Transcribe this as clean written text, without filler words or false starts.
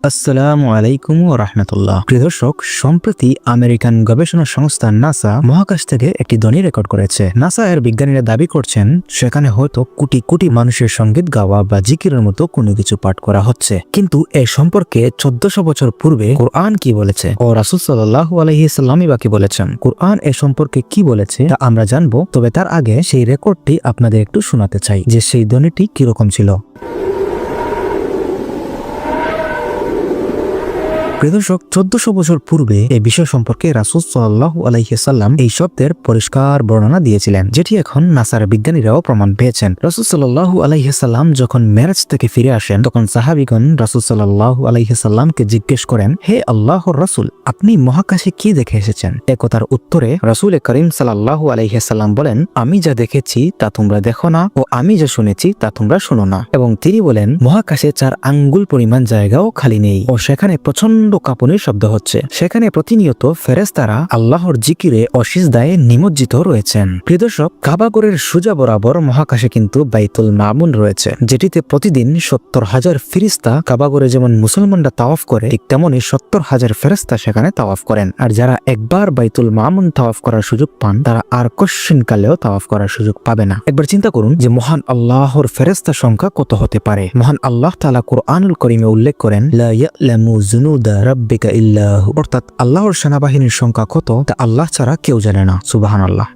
আসসালামু আলাইকুম ওয়া রাহমাতুল্লাহ। প্রিয় দর্শক, সম্প্রতি আমেরিকান গবেষণা সংস্থা নাসা মহাকাশ থেকে একটি ধ্বনি রেকর্ড করেছে। নাসা এর বিজ্ঞানীরা দাবি করছেন সেখানে হয়তো কোটি কোটি মানুষের সঙ্গীত গাওয়া বা জিকিরের মতো কোনো কিছু পাঠ করা হচ্ছে। কিন্তু এ সম্পর্কে 1400 বছর পূর্বে কোরআন কি বলেছে ও রাসূল সাল্লাল্লাহু আলাইহি সাল্লামই বা কি বলেছেন, কোরআন এ সম্পর্কে কি বলেছে তা আমরা জানবো। তবে তার আগে সেই রেকর্ডটি আপনাদের একটু শোনাতে চাই যে সেই ধ্বনিটি কিরকম ছিল। প্রিয় দর্শক, 1400 বছর পূর্বে এই বিষয় সম্পর্কে রাসূল সাল্লাল্লাহু আলাইহি সাল্লাম এই শব্দের পরিষ্কার বর্ণনা দিয়েছিলেন, যেটি এখন নাসার বিজ্ঞানীরাও প্রমাণ পেয়েছেন। রাসূল সাল্লাল্লাহু আলাইহি সাল্লাম যখন মেরাজ থেকে ফিরে আসেন, তখন সাহাবীগণ রাসূল সাল্লাল্লাহু আলাইহি সাল্লামকে জিজ্ঞেস করেন, হে আল্লাহর রাসূল, আপনি মহাকাশে কি দেখে এসেছেন? একথার উত্তরে রাসূল করিম সাল্লাল্লাহু আলাইহি সাল্লাম বলেন, আমি যা দেখেছি তা তোমরা দেখো না ও আমি যা শুনেছি তা তোমরা শোনো না। এবং তিনি বলেন, মহাকাশে 4 আঙ্গুল পরিমাণ জায়গাও খালি নেই ও সেখানে প্রচন্ড কাঁপুনির শব্দ হচ্ছে। সেখানে প্রতিনিয়ত ফেরেশতারা আল্লাহর জিকিরে ও সিজদায় নিমজ্জিত রয়েছেন। প্রিয় দর্শক, কাবাগরের সোজা বরাবর মহাকাশে কিন্তু বাইতুল মামুন রয়েছে, যেটিতে প্রতিদিন 70,000 ফেরেশতা কাবাগরে যেমন মুসলমানরা তাওয়াফ করে, ঠিক তেমনি 70,000 ফেরেশতা সেখানে তাওয়াফ করেন। আর যারা একবার বাইতুল মামুন তাওয়াফ করার সুযোগ পান, তারা আর কশ্চিনকালেও তাওয়াফ করার সুযোগ পাবে না। একবার চিন্তা করুন যে মহান আল্লাহর ফেরেশতা সংখ্যা কত হতে পারে। মহান আল্লাহ তাআলা কুরআনুল কারীমে উল্লেখ করেন, লা ইয়ালামু জুনুদা রাব্বিকা ইল্লাহু, অর্থাৎ আল্লাহর সেনাবাহিনীর সংখ্যা কত তা আল্লাহ ছাড়া কেউ জানে না। সুবহানাল্লাহ।